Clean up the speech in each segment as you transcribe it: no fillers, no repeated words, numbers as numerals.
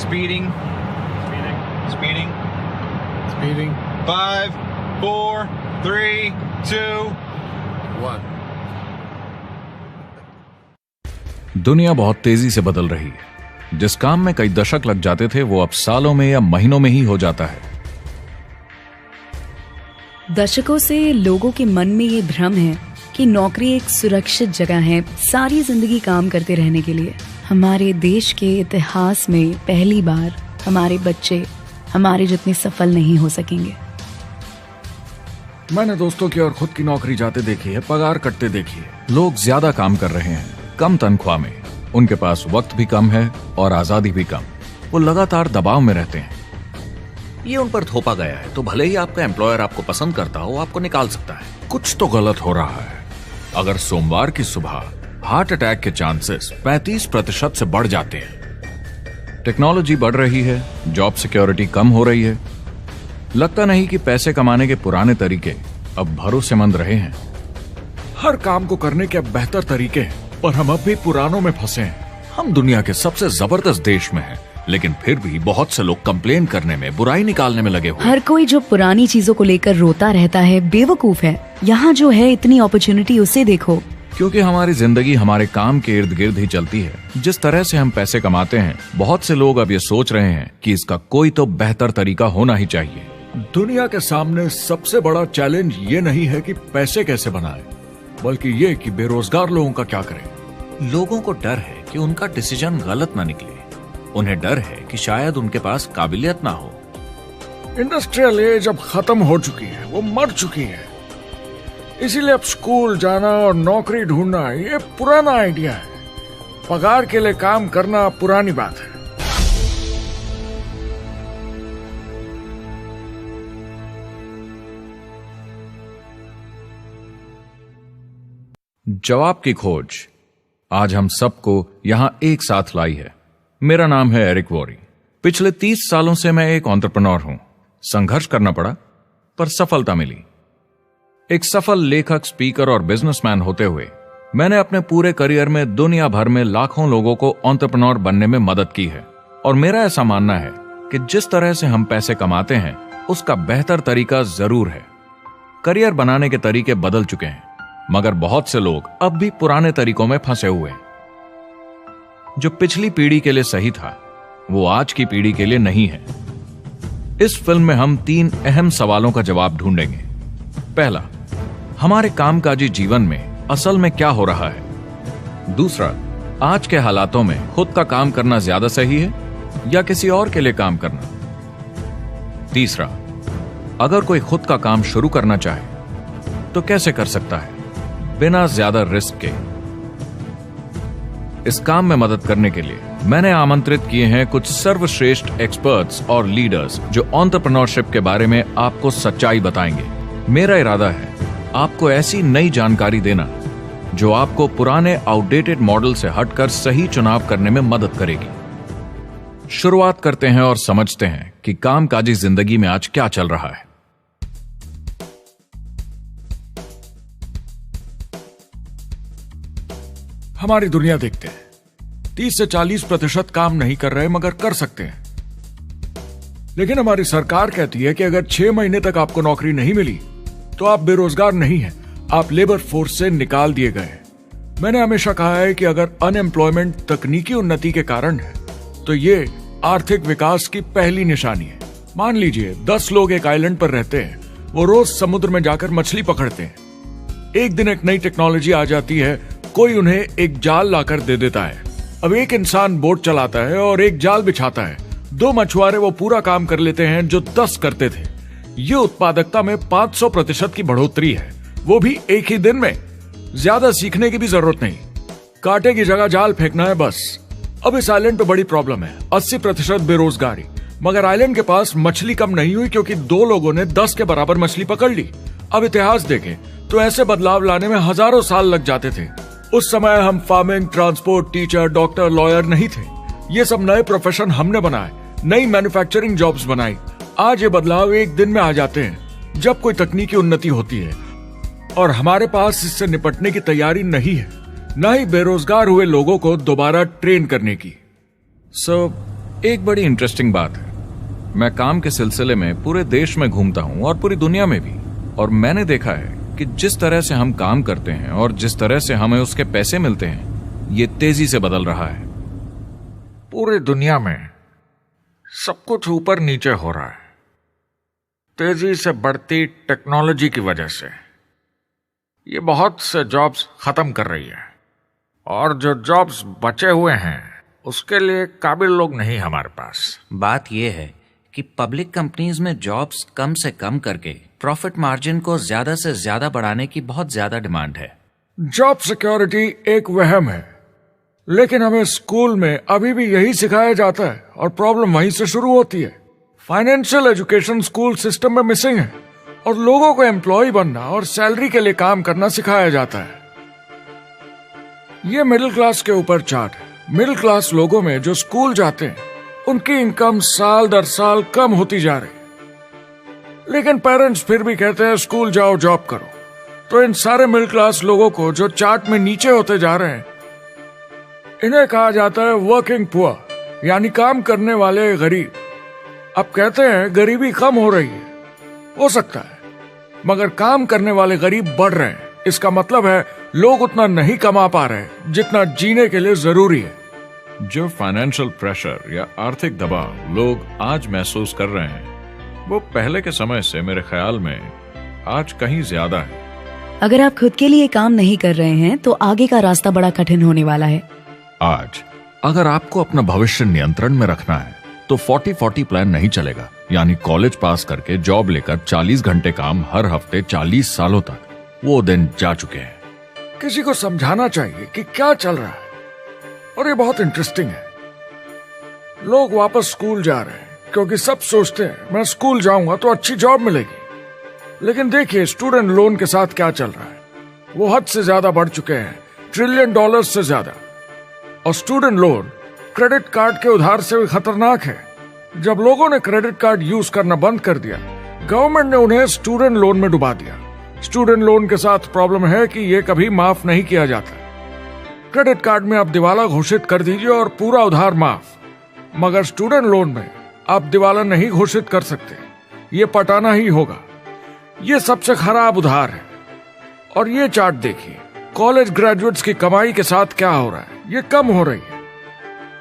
Speeding. Speeding. Speeding. 5, 4, 3, 2, 1. दुनिया बहुत तेजी से बदल रही है। जिस काम में कई दशक लग जाते थे वो अब सालों में या महीनों में ही हो जाता है। दशकों से लोगों के मन में ये भ्रम है कि नौकरी एक सुरक्षित जगह है सारी जिंदगी काम करते रहने के लिए। हमारे देश के इतिहास में पहली बार हमारे बच्चे हमारे जितने सफल नहीं हो सकेंगे। मैंने दोस्तों की और खुद की नौकरी जाते देखी है, पगार कटते देखी है। लोग ज्यादा काम कर रहे हैं कम तनख्वाह में, उनके पास वक्त भी कम है और आजादी भी कम। वो लगातार दबाव में रहते हैं। ये उन पर थोपा गया है तो भले ही आपका एम्प्लॉयर आपको पसंद करता हो, आपको निकाल सकता है। कुछ तो गलत हो रहा है। अगर सोमवार की सुबह हार्ट अटैक के चांसेस 35% से बढ़ जाते हैं। टेक्नोलॉजी बढ़ रही है, जॉब सिक्योरिटी कम हो रही है। लगता नहीं कि पैसे कमाने के पुराने तरीके अब भरोसेमंद रहे हैं। हर काम को करने के अब बेहतर तरीके हैं, पर हम अब भी पुरानों में फंसे हैं। हम दुनिया के सबसे जबरदस्त देश में हैं, लेकिन फिर भी बहुत से लोग कंप्लेन करने में, बुराई निकालने में लगे हुए। हर कोई जो पुरानी चीजों को लेकर रोता रहता है बेवकूफ है। यहाँ जो है इतनी अपॉर्चुनिटी उसे देखो। क्योंकि हमारी जिंदगी हमारे काम के इर्द गिर्द ही चलती है। जिस तरह से हम पैसे कमाते हैं, बहुत से लोग अब ये सोच रहे हैं कि इसका कोई तो बेहतर तरीका होना ही चाहिए। दुनिया के सामने सबसे बड़ा चैलेंज ये नहीं है कि पैसे कैसे बनाएं, बल्कि ये कि बेरोजगार लोगों का क्या करें। लोगों को डर है कि उनका डिसीजन गलत ना निकले। उन्हें डर है कि शायद उनके पास काबिलियत ना हो। इंडस्ट्रियल एज अब खत्म हो चुकी है, वो मर चुकी है। इसीलिए अब स्कूल जाना और नौकरी ढूंढना ये पुराना आइडिया है। पगार के लिए काम करना पुरानी बात है। जवाब की खोज आज हम सबको यहां एक साथ लाई है। मेरा नाम है एरिक वॉरी। पिछले 30 सालों से मैं एक एंटरप्रेन्योर हूं। संघर्ष करना पड़ा पर सफलता मिली। एक सफल लेखक, स्पीकर और बिजनेसमैन होते हुए मैंने अपने पूरे करियर में दुनिया भर में लाखों लोगों को एंटरप्रेन्योर बनने में मदद की है। और मेरा ऐसा मानना है कि जिस तरह से हम पैसे कमाते हैं उसका बेहतर तरीका जरूर है। करियर बनाने के तरीके बदल चुके हैं, मगर बहुत से लोग अब भी पुराने तरीकों में फंसे हुए हैं। जो पिछली पीढ़ी के लिए सही था वो आज की पीढ़ी के लिए नहीं है। इस फिल्म में हम 3 अहम सवालों का जवाब ढूंढेंगे। पहला, हमारे कामकाजी जीवन में असल में क्या हो रहा है। दूसरा, आज के हालातों में खुद का काम करना ज्यादा सही है या किसी और के लिए काम करना। तीसरा, अगर कोई खुद का काम शुरू करना चाहे तो कैसे कर सकता है बिना ज्यादा रिस्क के। इस काम में मदद करने के लिए मैंने आमंत्रित किए हैं कुछ सर्वश्रेष्ठ एक्सपर्ट्स और लीडर्स जो एंटरप्रेन्योरशिप के बारे में आपको सच्चाई बताएंगे। मेरा इरादा है आपको ऐसी नई जानकारी देना जो आपको पुराने आउटडेटेड मॉडल से हटकर सही चुनाव करने में मदद करेगी। शुरुआत करते हैं और समझते हैं कि कामकाजी जिंदगी में आज क्या चल रहा है। हमारी दुनिया देखते हैं, 30 से 40% काम नहीं कर रहे मगर कर सकते हैं। लेकिन हमारी सरकार कहती है कि अगर 6 महीने तक आपको नौकरी नहीं मिली तो आप बेरोजगार नहीं हैं, आप लेबर फोर्स से निकाल दिए गए हैं। मैंने हमेशा कहा है कि अगर अनएम्प्लॉयमेंट तकनीकी उन्नति के कारण है तो ये आर्थिक विकास की पहली निशानी है। मान लीजिए 10 लोग एक आइलैंड पर रहते हैं, वो रोज समुद्र में जाकर मछली पकड़ते हैं। एक दिन एक नई टेक्नोलॉजी आ जाती है, कोई उन्हें एक जाल लाकर दे देता है। अब एक इंसान बोट चलाता है और एक जाल बिछाता है। 2 मछुआरे वो पूरा काम कर लेते हैं जो 10 करते थे। ये उत्पादकता में 500% की बढ़ोतरी है, वो भी एक ही दिन में। ज्यादा सीखने की भी जरूरत नहीं, कांटे की जगह जाल फेंकना है बस। अब इस आइलैंड पे बड़ी प्रॉब्लम है, 80% बेरोजगारी। मगर आइलैंड के पास मछली कम नहीं हुई क्योंकि 2 लोगों ने 10 के बराबर मछली पकड़ ली। अब इतिहास देखें तो ऐसे बदलाव लाने में हजारों साल लग जाते थे। उस समय हम farming, transport, teacher, doctor, lawyer नहीं थे। ये सब नए प्रोफेशन हमने बनाए, नई मैन्युफैक्चरिंग जॉब्स बनाई। आज ये बदलाव एक दिन में आ जाते हैं जब कोई तकनीकी उन्नति होती है, और हमारे पास इससे निपटने की तैयारी नहीं है, न ही बेरोजगार हुए लोगों को दोबारा ट्रेन करने की। एक बड़ी इंटरेस्टिंग बात है, मैं काम के सिलसिले में पूरे देश में घूमता हूं और पूरी दुनिया में भी, और मैंने देखा है कि जिस तरह से हम काम करते हैं और जिस तरह से हमें उसके पैसे मिलते हैं, ये तेजी से बदल रहा है। पूरी दुनिया में सब कुछ ऊपर नीचे हो रहा है, तेजी से बढ़ती टेक्नोलॉजी की वजह से। ये बहुत से जॉब्स खत्म कर रही है, और जो जॉब्स बचे हुए हैं उसके लिए काबिल लोग नहीं हमारे पास। बात यह है कि पब्लिक कंपनीज में जॉब्स कम से कम करके प्रॉफिट मार्जिन को ज्यादा से ज्यादा बढ़ाने की बहुत ज्यादा डिमांड है। जॉब सिक्योरिटी एक वहम है, लेकिन हमें स्कूल में अभी भी यही सिखाया जाता है और प्रॉब्लम वहीं से शुरू होती है। फाइनेंशियल एजुकेशन स्कूल सिस्टम में मिसिंग है, और लोगों को एम्प्लॉय बनना और सैलरी के लिए काम करना सिखाया जाता है। ये मिडिल क्लास के ऊपर चार्ट है। मिडिल क्लास लोगों में जो स्कूल जाते हैं उनकी इनकम साल दर साल कम होती जा रही, लेकिन पेरेंट्स फिर भी कहते हैं स्कूल जाओ, जॉब करो। तो इन सारे मिडिल क्लास लोगों को जो चार्ट में नीचे होते जा रहे हैं, इन्हें कहा जाता है वर्किंग पुअर, यानी काम करने वाले गरीब। अब कहते हैं गरीबी कम हो रही है, हो सकता है, मगर काम करने वाले गरीब बढ़ रहे हैं। इसका मतलब है लोग उतना नहीं कमा पा रहे जितना जीने के लिए जरूरी है। जो फाइनेंशियल प्रेशर या आर्थिक दबाव लोग आज महसूस कर रहे हैं, वो पहले के समय से मेरे ख्याल में आज कहीं ज्यादा है। अगर आप खुद के लिए काम नहीं कर रहे हैं तो आगे का रास्ता बड़ा कठिन होने वाला है। आज अगर आपको अपना भविष्य नियंत्रण में रखना है तो 40-40 प्लान नहीं चलेगा, यानी कॉलेज पास करके जॉब लेकर 40 घंटे काम हर हफ्ते 40 सालों तक, वो दिन जा चुके हैं। किसी को समझाना चाहिए कि क्या चल रहा है, और ये बहुत इंटरेस्टिंग है। लोग वापस स्कूल जा रहे हैं क्योंकि सब सोचते हैं मैं स्कूल जाऊंगा तो अच्छी जॉब मिलेगी। लेकिन देखिए स्टूडेंट लोन के साथ क्या चल रहा है। वो हद से ज्यादा बढ़ चुके हैं, $1 ट्रिलियन से ज्यादा। और स्टूडेंट लोन क्रेडिट कार्ड के उधार से भी खतरनाक है। जब लोगों ने क्रेडिट कार्ड यूज करना बंद कर दिया, गवर्नमेंट ने उन्हें स्टूडेंट लोन में डुबा दिया। स्टूडेंट लोन के साथ प्रॉब्लम है कि ये कभी माफ नहीं किया जाता। क्रेडिट कार्ड में आप दिवाला घोषित कर दीजिए और पूरा उधार माफ, मगर स्टूडेंट लोन में आप दिवाला नहीं घोषित कर सकते, ये पटाना ही होगा। ये सबसे खराब उधार है। और ये चार्ट देखिए, कॉलेज ग्रेजुएट्स की कमाई के साथ क्या हो रहा है, ये कम हो रही है।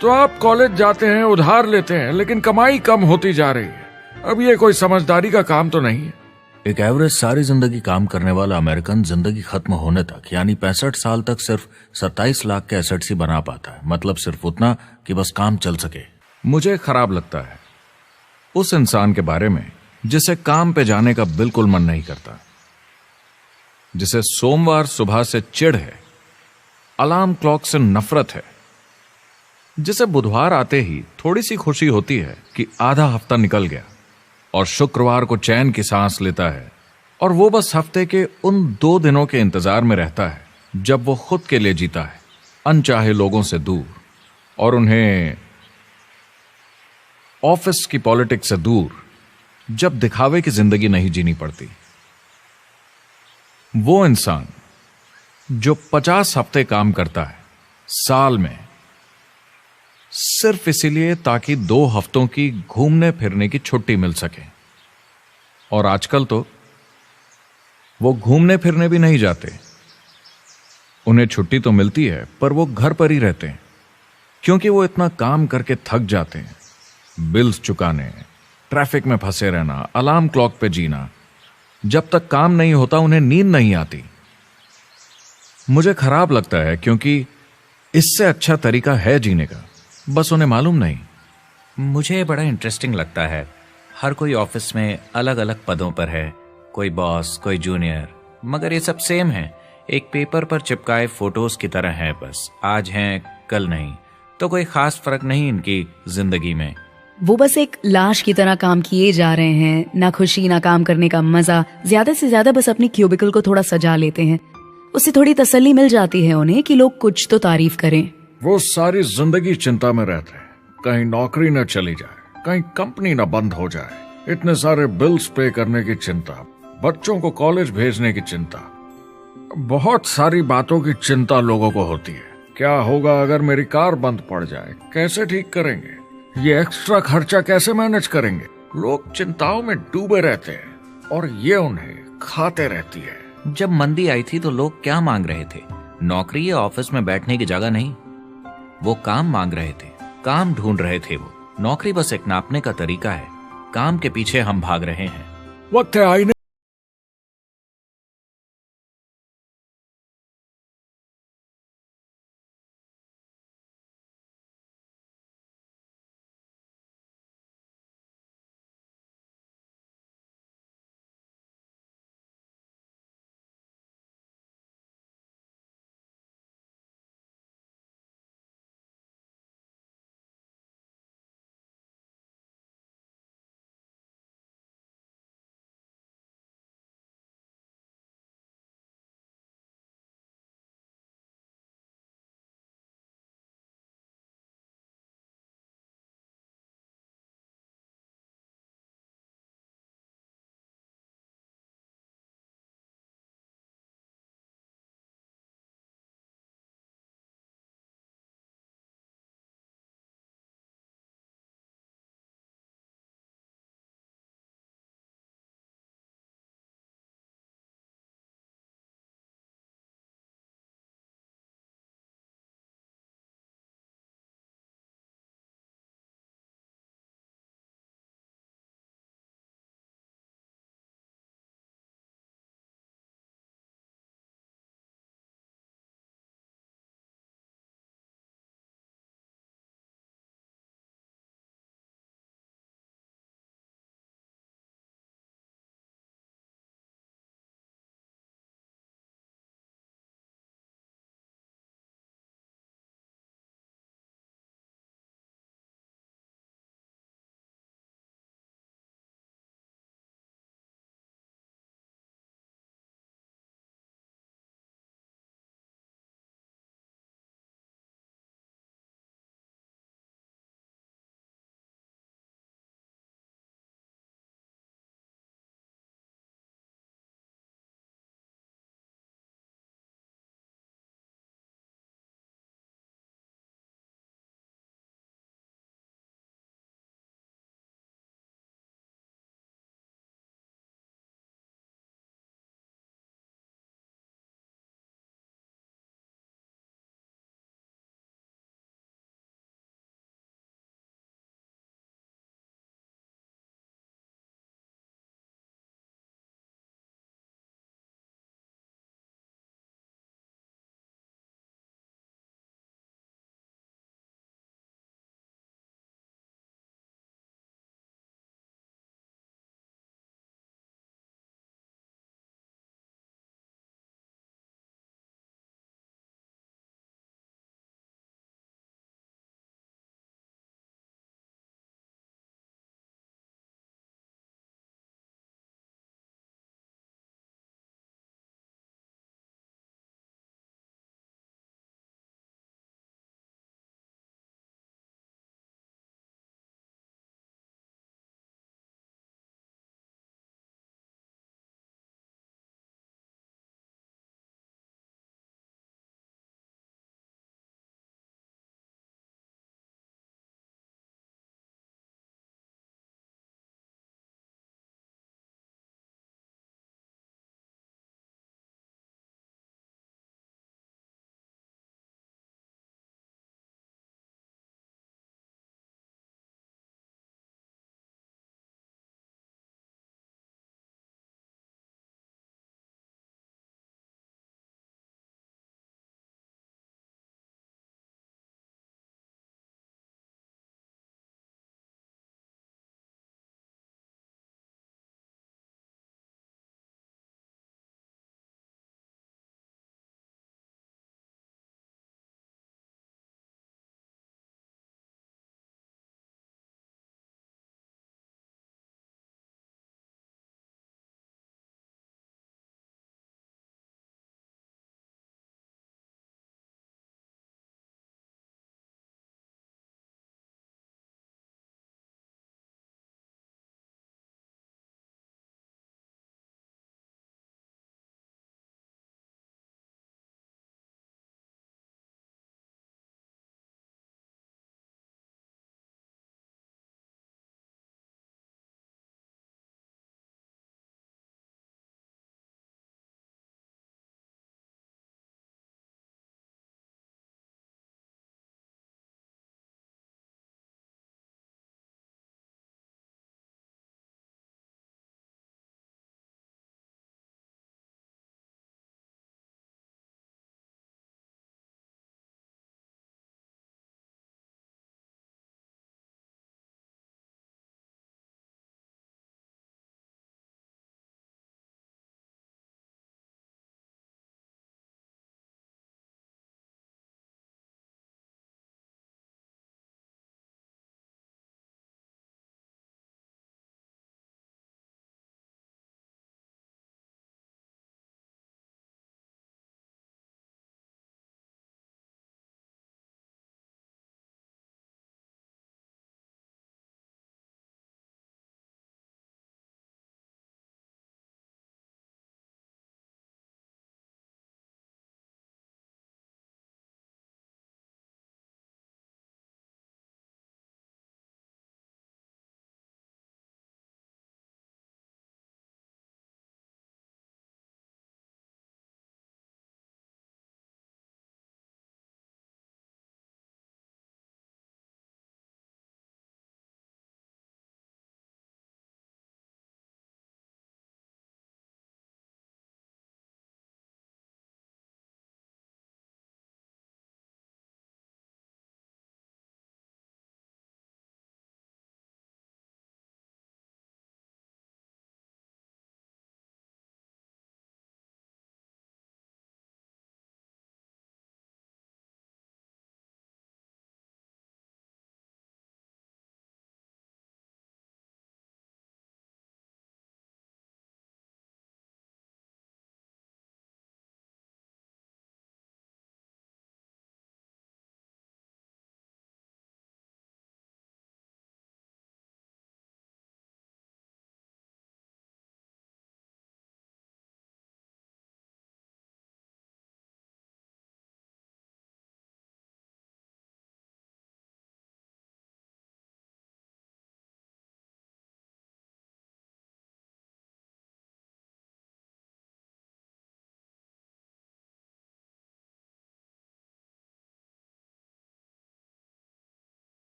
तो आप कॉलेज जाते हैं, उधार लेते हैं, लेकिन कमाई कम होती जा रही है। अब ये कोई समझदारी का काम तो नहीं है। एक एवरेज सारी जिंदगी काम करने वाला अमेरिकन जिंदगी खत्म होने तक यानी 65 साल तक सिर्फ 27 लाख के एसेट्स ही बना पाता है। मतलब सिर्फ उतना कि बस काम चल सके। मुझे खराब लगता है उस इंसान के बारे में जिसे काम पे जाने का बिल्कुल मन नहीं करता, जिसे सोमवार सुबह से चिढ़ है, अलार्म क्लॉक से नफरत है, जिसे बुधवार आते ही थोड़ी सी खुशी होती है कि आधा हफ्ता निकल गया, और शुक्रवार को चैन की सांस लेता है। और वो बस हफ्ते के उन 2 दिनों के इंतजार में रहता है जब वो खुद के लिए जीता है, अनचाहे लोगों से दूर, और उन्हें ऑफिस की पॉलिटिक्स से दूर, जब दिखावे की जिंदगी नहीं जीनी पड़ती। वो इंसान जो 50 हफ्ते काम करता है साल में, सिर्फ इसीलिए ताकि 2 हफ्तों की घूमने फिरने की छुट्टी मिल सके। और आजकल तो वो घूमने फिरने भी नहीं जाते। उन्हें छुट्टी तो मिलती है पर वो घर पर ही रहते हैं, क्योंकि वो इतना काम करके थक जाते हैं। बिल्स चुकाने, ट्रैफिक में फंसे रहना, अलार्म क्लॉक पे जीना। जब तक काम नहीं होता उन्हें नींद नहीं आती। मुझे खराब लगता है, क्योंकि इससे अच्छा तरीका है जीने का, बस उन्हें मालूम नहीं। मुझे बड़ा इंटरेस्टिंग लगता है, हर कोई ऑफिस में अलग अलग पदों पर है, कोई बॉस, कोई जूनियर, मगर ये सब सेम है, एक पेपर पर चिपकाए फोटोज की तरह है। बस आज हैं कल नहीं, तो कोई खास फर्क नहीं इनकी जिंदगी में। वो बस एक लाश की तरह काम किए जा रहे हैं, ना खुशी ना काम करने का मजा। ज्यादा से ज्यादा बस अपनी क्यूबिकल को थोड़ा सजा लेते हैं, उससे थोड़ी तसल्ली मिल जाती है उन्हें कि लोग कुछ तो तारीफ करें। वो सारी जिंदगी चिंता में रहते हैं, कहीं नौकरी न चली जाए, कहीं कंपनी न बंद हो जाए। इतने सारे बिल्स पे करने की चिंता, बच्चों को कॉलेज भेजने की चिंता, बहुत सारी बातों की चिंता लोगों को होती है। क्या होगा अगर मेरी कार बंद पड़ जाए, कैसे ठीक करेंगे, ये एक्स्ट्रा खर्चा कैसे मैनेज करेंगे? लोग चिंताओं में डूबे रहते हैं और ये उन्हें खाते रहती है। जब मंदी आई थी तो लोग क्या मांग रहे थे? नौकरी या ऑफिस में बैठने की जगह नहीं, वो काम मांग रहे थे, काम ढूंढ रहे थे। वो नौकरी बस एक नापने का तरीका है, काम के पीछे हम भाग रहे हैं। वक्त है आईने